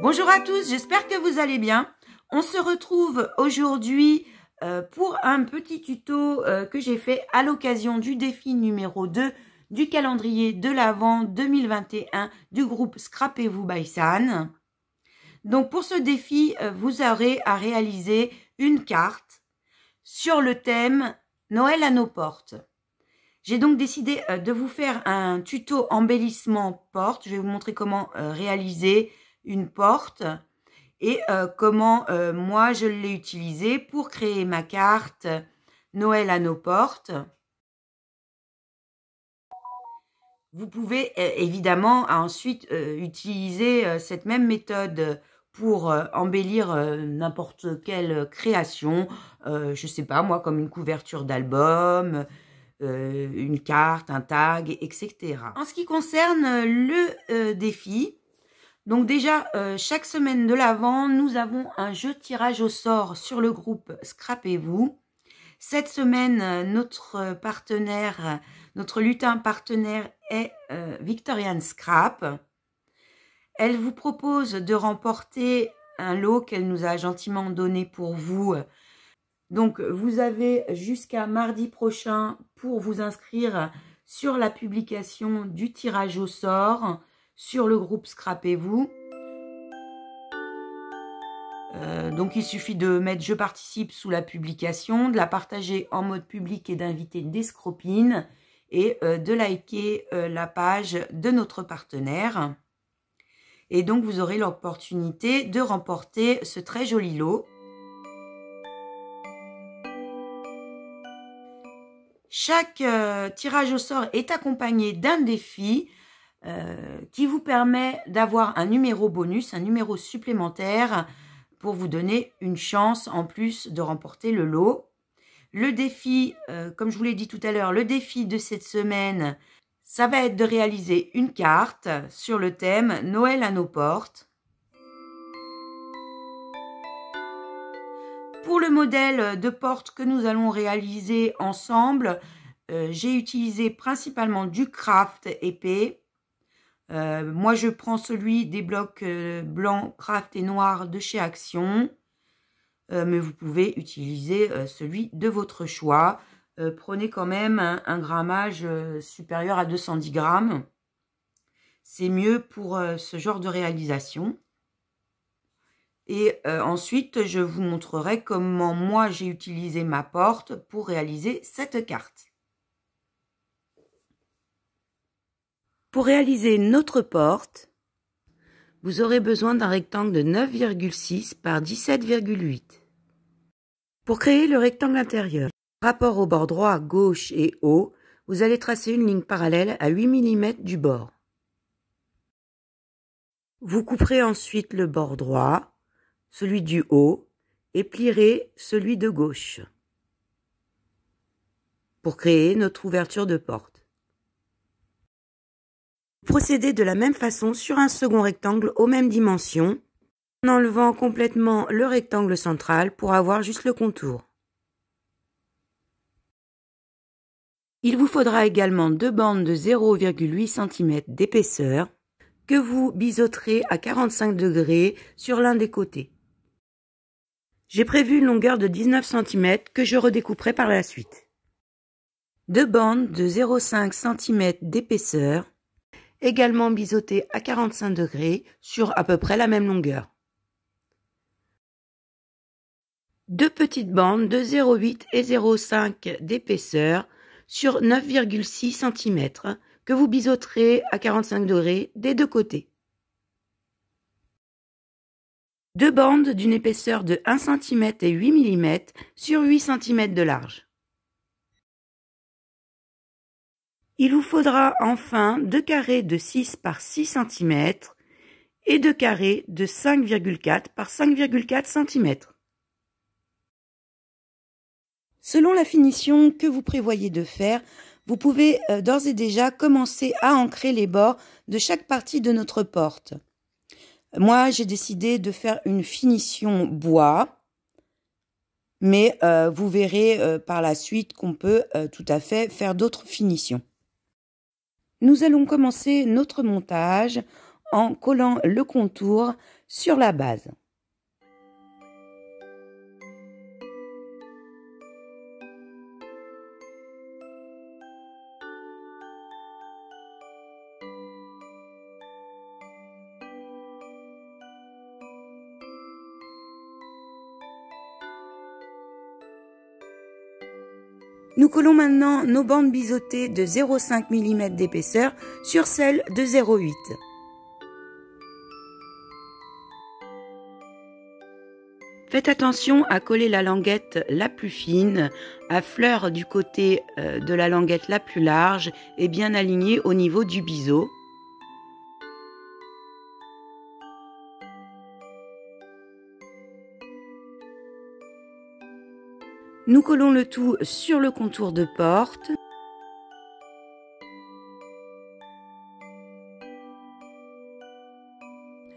Bonjour à tous, j'espère que vous allez bien. On se retrouve aujourd'hui pour un petit tuto que j'ai fait à l'occasion du défi numéro 2 du calendrier de l'Avent 2021 du groupe Scrapez-vous by San. Donc pour ce défi, vous aurez à réaliser une carte sur le thème Noël à nos portes. J'ai donc décidé de vous faire un tuto embellissement porte. Je vais vous montrer comment réaliser une porte et comment moi je l'ai utilisé pour créer ma carte Noël à nos portes. Vous pouvez évidemment ensuite utiliser cette même méthode pour embellir n'importe quelle création, je sais pas moi, comme une couverture d'album, une carte, un tag, etc. En ce qui concerne le défi, donc déjà, chaque semaine de l'Avent, nous avons un jeu de tirage au sort sur le groupe Scrapez-vous. Cette semaine, notre partenaire, notre lutin partenaire est Victorian Scrap. Elle vous propose de remporter un lot qu'elle nous a gentiment donné pour vous. Donc, vous avez jusqu'à mardi prochain pour vous inscrire sur la publication du tirage au sort sur le groupe Scrapez-vous. Donc il suffit de mettre je participe sous la publication, de la partager en mode public et d'inviter des scropines et de liker la page de notre partenaire. Et donc vous aurez l'opportunité de remporter ce très joli lot. Chaque tirage au sort est accompagné d'un défi qui vous permet d'avoir un numéro bonus, un numéro supplémentaire pour vous donner une chance en plus de remporter le lot. Le défi, comme je vous l'ai dit tout à l'heure, le défi de cette semaine, ça va être de réaliser une carte sur le thème Noël à nos portes. Pour le modèle de porte que nous allons réaliser ensemble, j'ai utilisé principalement du craft épais. Moi, je prends celui des blocs blancs, craft et noirs de chez Action. Mais vous pouvez utiliser celui de votre choix. Prenez quand même un grammage supérieur à 210 grammes. C'est mieux pour ce genre de réalisation. Et ensuite, je vous montrerai comment moi j'ai utilisé ma porte pour réaliser cette carte. Pour réaliser notre porte, vous aurez besoin d'un rectangle de 9,6 par 17,8. Pour créer le rectangle intérieur, rapport au bord droit, gauche et haut, vous allez tracer une ligne parallèle à 8 mm du bord. Vous couperez ensuite le bord droit, celui du haut, et plierez celui de gauche pour créer notre ouverture de porte. Procédez de la même façon sur un second rectangle aux mêmes dimensions, en enlevant complètement le rectangle central pour avoir juste le contour. Il vous faudra également deux bandes de 0,8 cm d'épaisseur que vous biseauterez à 45 degrés sur l'un des côtés. J'ai prévu une longueur de 19 cm que je redécouperai par la suite. Deux bandes de 0,5 cm d'épaisseur, également biseauté à 45 degrés sur à peu près la même longueur. Deux petites bandes de 0,8 et 0,5 d'épaisseur sur 9,6 cm que vous biseauterez à 45 degrés des deux côtés. Deux bandes d'une épaisseur de 1 cm et 8 mm sur 8 cm de large. Il vous faudra enfin deux carrés de 6 par 6 cm et deux carrés de 5,4 par 5,4 cm. Selon la finition que vous prévoyez de faire, vous pouvez d'ores et déjà commencer à ancrer les bords de chaque partie de notre porte. Moi, j'ai décidé de faire une finition bois, mais vous verrez par la suite qu'on peut tout à fait faire d'autres finitions. Nous allons commencer notre montage en collant le contour sur la base. Nous collons maintenant nos bandes biseautées de 0,5 mm d'épaisseur sur celles de 0,8. Faites attention à coller la languette la plus fine à fleur du côté de la languette la plus large et bien alignée au niveau du biseau. Nous collons le tout sur le contour de porte.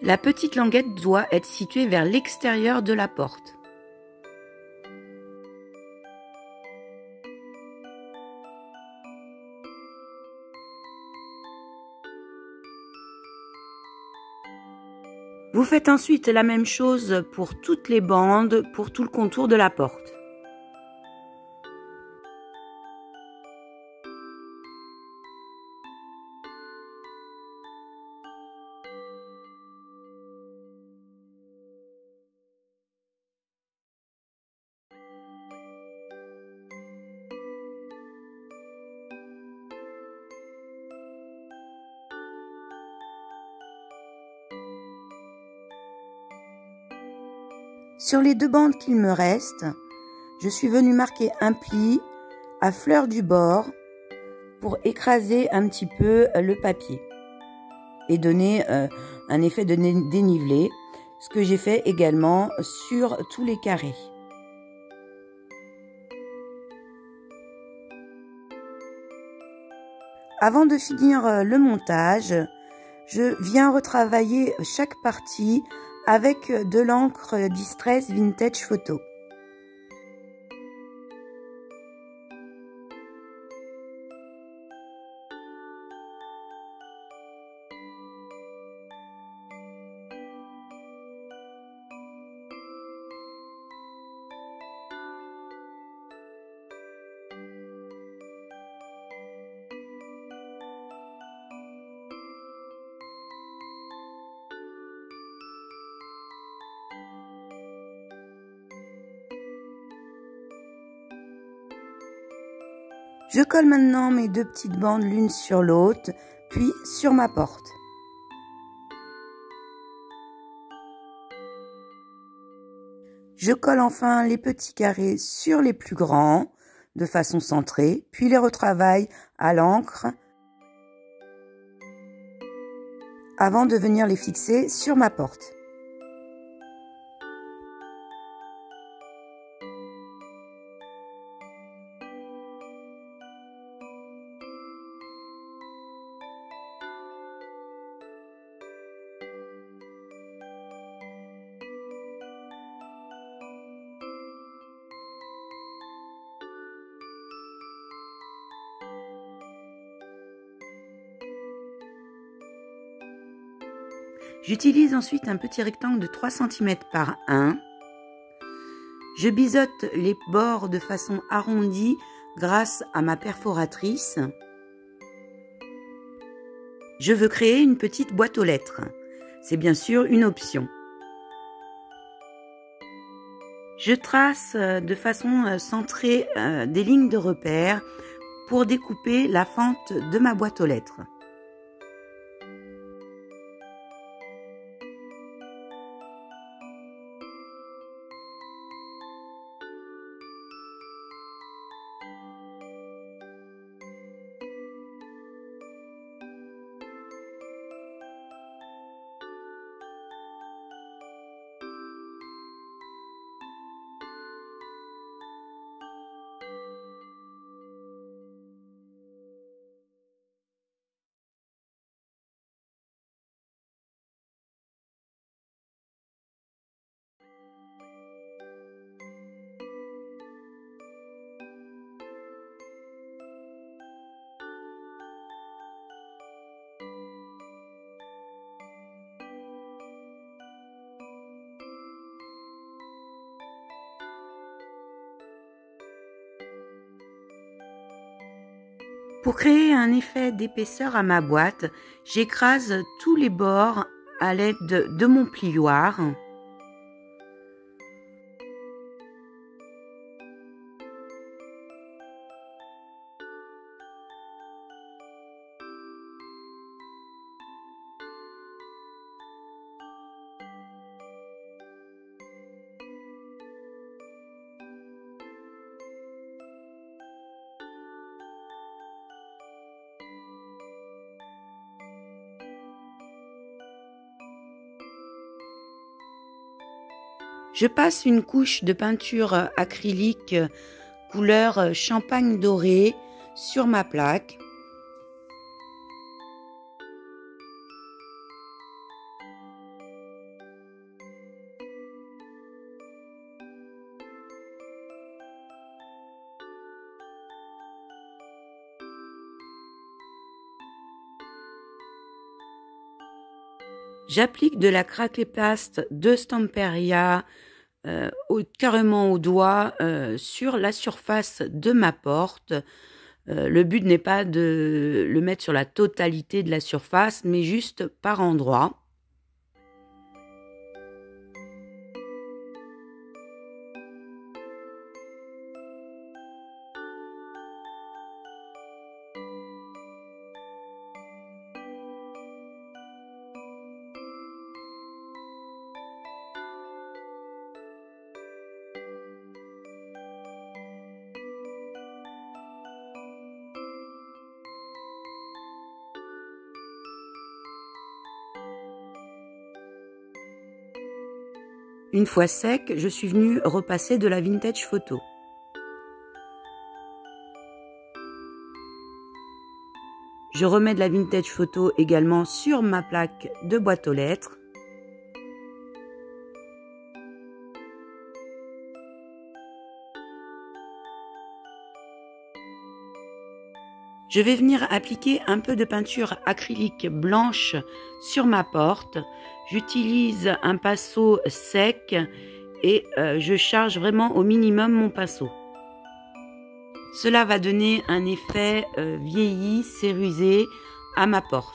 La petite languette doit être située vers l'extérieur de la porte. Vous faites ensuite la même chose pour toutes les bandes, pour tout le contour de la porte. Sur les deux bandes qu'il me reste, je suis venue marquer un pli à fleur du bord pour écraser un petit peu le papier et donner un effet de dénivelé, ce que j'ai fait également sur tous les carrés. Avant de finir le montage, je viens retravailler chaque partie avec de l'encre Distress Vintage Photo. Je colle maintenant mes deux petites bandes l'une sur l'autre, puis sur ma porte. Je colle enfin les petits carrés sur les plus grands, de façon centrée, puis les retravaille à l'encre avant de venir les fixer sur ma porte. J'utilise ensuite un petit rectangle de 3 cm par 1. Je biseaute les bords de façon arrondie grâce à ma perforatrice. Je veux créer une petite boîte aux lettres. C'est bien sûr une option. Je trace de façon centrée des lignes de repère pour découper la fente de ma boîte aux lettres. Pour créer un effet d'épaisseur à ma boîte, j'écrase tous les bords à l'aide de mon plioir. Je passe une couche de peinture acrylique couleur champagne doré sur ma plaque. J'applique de la craquelée paste de Stamperia carrément au doigt sur la surface de ma porte. Le but n'est pas de le mettre sur la totalité de la surface, mais juste par endroits. Une fois sec, je suis venue repasser de la vintage photo. Je remets de la vintage photo également sur ma plaque de boîte aux lettres. Je vais venir appliquer un peu de peinture acrylique blanche sur ma porte. J'utilise un pinceau sec et je charge vraiment au minimum mon pinceau. Cela va donner un effet vieilli, cérusé à ma porte.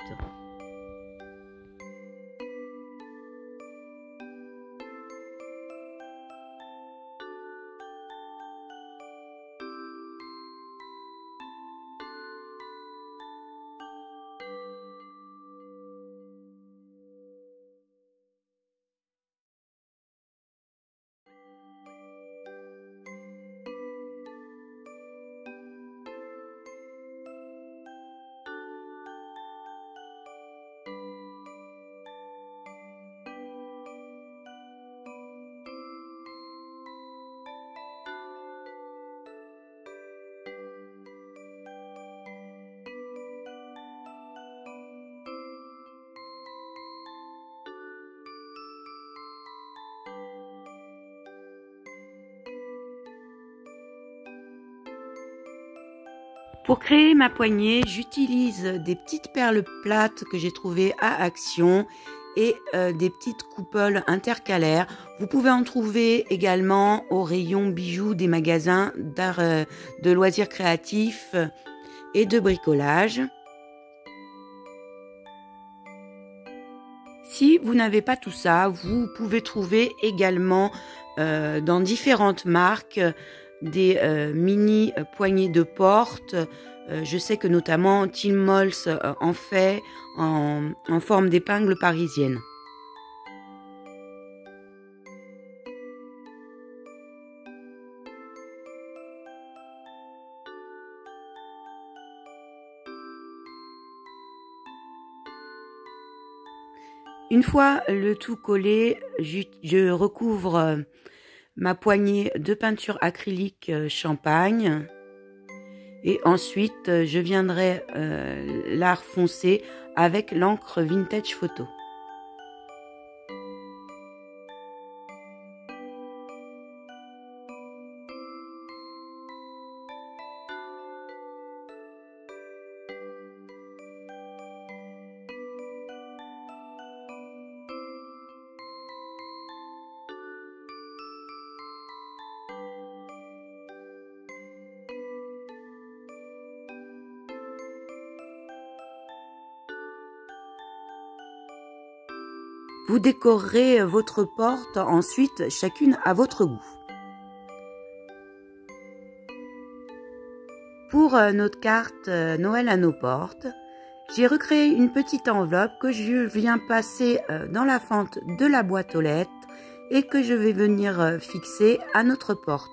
Pour créer ma poignée, j'utilise des petites perles plates que j'ai trouvées à Action et des petites coupoles intercalaires. Vous pouvez en trouver également au rayon bijoux des magasins d'art, de loisirs créatifs et de bricolage. Si vous n'avez pas tout ça, vous pouvez trouver également dans différentes marques des mini poignées de porte. Je sais que notamment Tillmolls en fait en forme d'épingle parisienne. Une fois le tout collé, je recouvre ma poignée de peinture acrylique champagne et ensuite je viendrai la refoncer avec l'encre vintage photo. Vous décorerez votre porte ensuite chacune à votre goût. Pour notre carte Noël à nos portes, j'ai recréé une petite enveloppe que je viens passer dans la fente de la boîte aux lettres et que je vais venir fixer à notre porte.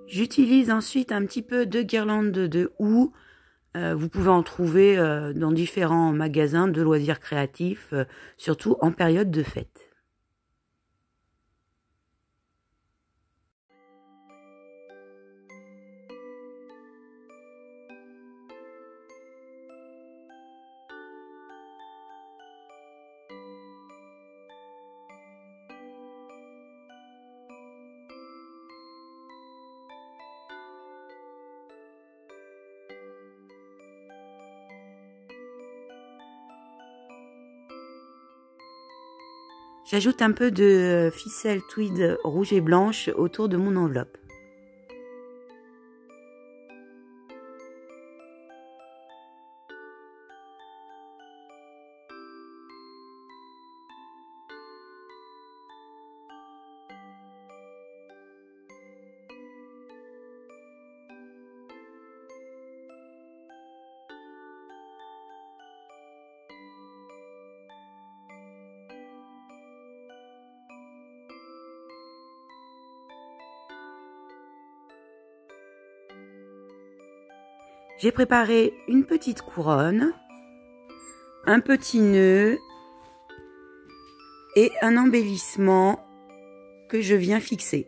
J'utilise ensuite un petit peu de guirlande de houx. Vous pouvez en trouver dans différents magasins de loisirs créatifs, surtout en période de fête. J'ajoute un peu de ficelle tweed rouge et blanche autour de mon enveloppe. J'ai préparé une petite couronne, un petit nœud et un embellissement que je viens fixer.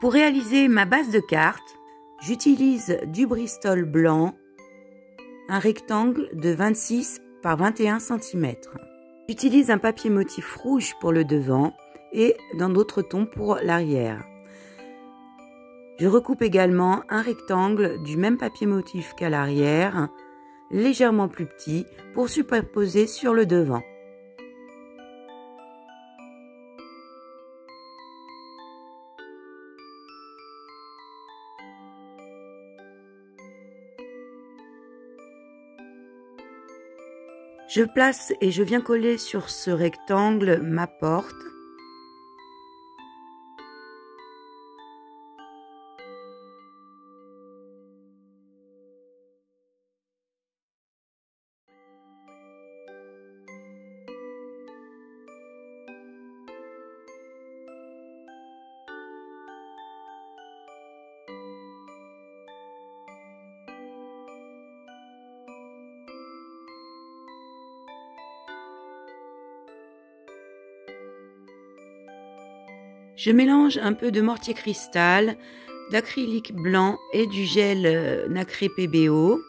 Pour réaliser ma base de carte, j'utilise du Bristol blanc, un rectangle de 26 par 21 cm. J'utilise un papier motif rouge pour le devant et dans d'autres tons pour l'arrière. Je recoupe également un rectangle du même papier motif qu'à l'arrière, légèrement plus petit, pour superposer sur le devant. Je place et je viens coller sur ce rectangle ma porte. Je mélange un peu de mortier cristal, d'acrylique blanc et du gel nacré PBO.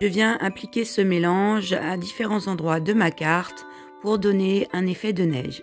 Je viens appliquer ce mélange à différents endroits de ma carte pour donner un effet de neige.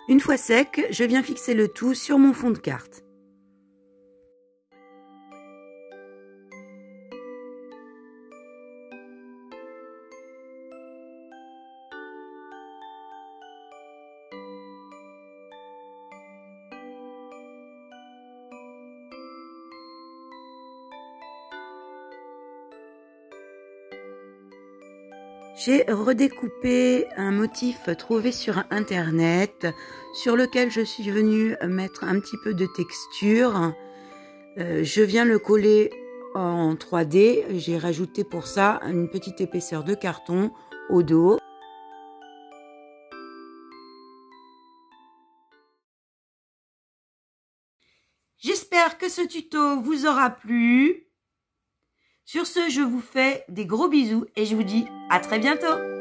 Une fois sec, je viens fixer le tout sur mon fond de carte. J'ai redécoupé un motif trouvé sur internet sur lequel je suis venue mettre un petit peu de texture. Je viens le coller en 3D. J'ai rajouté pour ça une petite épaisseur de carton au dos. J'espère que ce tuto vous aura plu. Sur ce, je vous fais des gros bisous et je vous dis à très bientôt.